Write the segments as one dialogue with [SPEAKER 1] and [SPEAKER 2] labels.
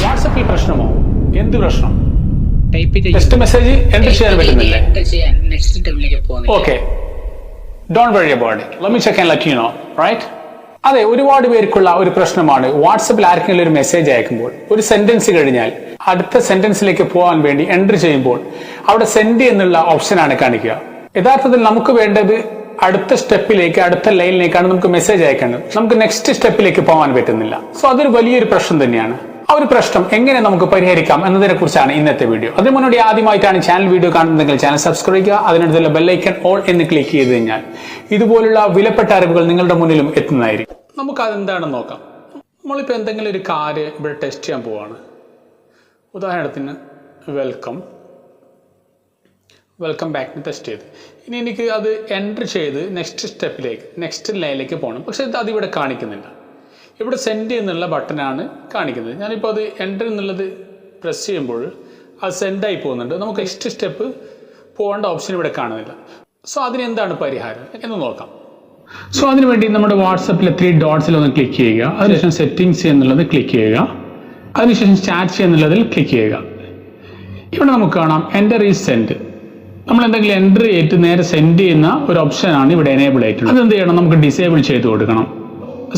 [SPEAKER 1] വാട്സപ്പിൽ പ്രശ്നമോ? എന്ത് പ്രശ്നം?
[SPEAKER 2] ടെക്സ്റ്റ്
[SPEAKER 1] മെസ്സേജ് എൻ്റർ ചെയ്യാൻ പറ്റുന്നില്ലേ?
[SPEAKER 2] നെക്സ്റ്റ് സ്റ്റെപ്പിലേക്ക് പോകുന്നു.
[SPEAKER 1] Okay, don't worry about it. Let me check and let you know, right? അതെ, ഒരുപാട് പേർക്കുള്ള ഒരു പ്രശ്നമാണ് വാട്സപ്പിൽ ആർക്കെങ്കിലും ഒരു മെസ്സേജ് അയക്കുമ്പോൾ ഒരു സെന്റൻസ് കഴിഞ്ഞാൽ അടുത്ത സെന്റൻസിലേക്ക് പോകാൻ വേണ്ടി എൻ്റർ ചെയ്യുമ്പോൾ അവിടെ സെൻഡ് എന്നുള്ള ഓപ്ഷനാണ് കാണിക്കുക. യഥാർത്ഥത്തിൽ നമുക്ക് വേണ്ടത് അടുത്ത സ്റ്റെപ്പിലേക്ക്, അടുത്ത ലൈനിലേക്കാണ് നമുക്ക് മെസ്സേജ് അയക്കേണ്ടത്. നമുക്ക് നെക്സ്റ്റ് സ്റ്റെപ്പിലേക്ക് പോകാൻ പറ്റുന്നില്ല. സോ അതൊരു വലിയൊരു പ്രശ്നം തന്നെയാണ്. ആ ഒരു പ്രശ്നം എങ്ങനെ നമുക്ക് പരിഹരിക്കാം എന്നതിനെ കുറിച്ചാണ് ഇന്നത്തെ വീഡിയോ. അതിന് മുന്നോടി ആദ്യമായിട്ടാണ് ചാനൽ വീഡിയോ കാണുന്നതെങ്കിൽ ചാനൽ സബ്സ്ക്രൈബ് ചെയ്യുക. അതിനടുത്തുള്ള ബെല്ലൈക്കൺ ഓൾ എന്ന് ക്ലിക്ക് ചെയ്ത് കഴിഞ്ഞാൽ ഇതുപോലുള്ള വിലപ്പെട്ട അറിവുകൾ നിങ്ങളുടെ മുന്നിലും എത്തുന്നതായിരിക്കും. നമുക്ക് അതെന്താണെന്ന് നോക്കാം. നമ്മളിപ്പോൾ എന്തെങ്കിലും ഒരു കാര്യം ഇവിടെ ടെസ്റ്റ് ചെയ്യാൻ പോവാണ്. ഉദാഹരണത്തിന് വെൽക്കം ബാക്കിന് ടെസ്റ്റ് ചെയ്ത് ഇനി എനിക്ക് അത് എൻ്റർ ചെയ്ത് നെക്സ്റ്റ് ലൈനിലേക്ക് പോകണം. പക്ഷെ അതിവിടെ കാണിക്കുന്നില്ല. ഇവിടെ സെൻഡ് എന്നുള്ള ബട്ടനാണ് കാണിക്കുന്നത്. ഞാനിപ്പോൾ അത് എൻ്റർ എന്നുള്ളത് പ്രസ് ചെയ്യുമ്പോൾ അത് സെൻഡായി പോകുന്നുണ്ട്. നമുക്ക് നെക്സ്റ്റ് സ്റ്റെപ്പ് പോകേണ്ട ഓപ്ഷൻ ഇവിടെ കാണുന്നില്ല. സോ അതിനെന്താണ് പരിഹാരം എന്ന് നോക്കാം. സോ അതിനുവേണ്ടി നമ്മുടെ വാട്സപ്പിലെ 3 ഡോട്ട്സിൽ ഒന്ന് ക്ലിക്ക് ചെയ്യുക. അതിനുശേഷം സെറ്റിംഗ്സ് എന്നുള്ളത് ക്ലിക്ക് ചെയ്യുക. അതിനുശേഷം ചാറ്റ് എന്നുള്ളതിൽ ക്ലിക്ക് ചെയ്യുക. ഇവിടെ നമുക്ക് കാണാം എൻ്റർ ഈസ് സെൻഡ്. നമ്മൾ എന്തെങ്കിലും എൻ്റർ ചെയ്തിട്ട് നേരെ സെൻഡ് ചെയ്യുന്ന ഒരു ഓപ്ഷനാണ് ഇവിടെ എനേബിൾ ആയിട്ടുള്ളത്. അതെന്ത് ചെയ്യണം? നമുക്ക് ഡിസേബിൾ ചെയ്ത് കൊടുക്കണം.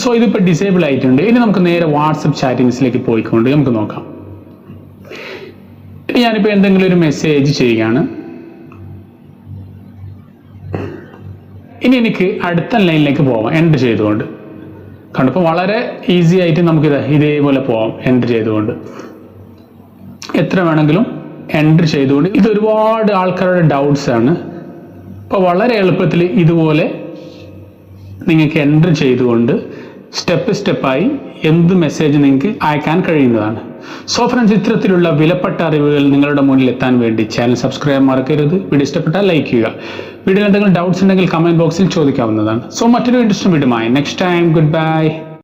[SPEAKER 1] സോ ഇതിപ്പോൾ ഡിസേബിൾ ആയിട്ടുണ്ട്. ഇനി നമുക്ക് നേരെ വാട്സപ്പ് ചാറ്റിങ്സിലേക്ക് പോയിക്കൊണ്ട് നമുക്ക് നോക്കാം. ഇനി ഞാനിപ്പോൾ എന്തെങ്കിലും ഒരു മെസ്സേജ് ചെയ്യുകയാണ്. ഇനി എനിക്ക് അടുത്ത ലൈനിലേക്ക് പോവാം എൻ്റർ ചെയ്തുകൊണ്ട്. കണ്ടപ്പോൾ വളരെ ഈസി ആയിട്ട് നമുക്ക് ഇതേപോലെ പോവാം എൻ്റർ ചെയ്തുകൊണ്ട്. എത്ര വേണമെങ്കിലും എൻ്റർ ചെയ്തുകൊണ്ട്. ഇത് ഒരുപാട് ആൾക്കാരുടെ ഡൗട്ട്സ് ആണ്. അപ്പോൾ വളരെ എളുപ്പത്തിൽ ഇതുപോലെ നിങ്ങൾക്ക് എൻ്റർ ചെയ്തുകൊണ്ട് സ്റ്റെപ്പായി എന്ത് മെസ്സേജ് നിങ്ങൾക്ക് അയക്കാൻ കഴിയുന്നതാണ്. സോ ഫ്രണ്ട്സ്, ഇത്തരത്തിലുള്ള വിലപ്പെട്ട അറിവുകൾ നിങ്ങളുടെ മുന്നിൽ എത്താൻ വേണ്ടി ചാനൽ സബ്സ്ക്രൈബ് മറക്കരുത്. വീഡിയോ ഇഷ്ടപ്പെട്ടാൽ ലൈക്ക് ചെയ്യുക. വീഡിയോയിൽ എന്തെങ്കിലും ഡൗട്ട്സ് ഉണ്ടെങ്കിൽ കമൻറ്റ് ബോക്സിൽ ചോദിക്കാവുന്നതാണ്. സോ മറ്റൊരു ഇൻട്രസ്റ്റിംഗ് വീഡിയോയുമായി നെക്സ്റ്റ് ടൈം, ഗുഡ് ബൈ.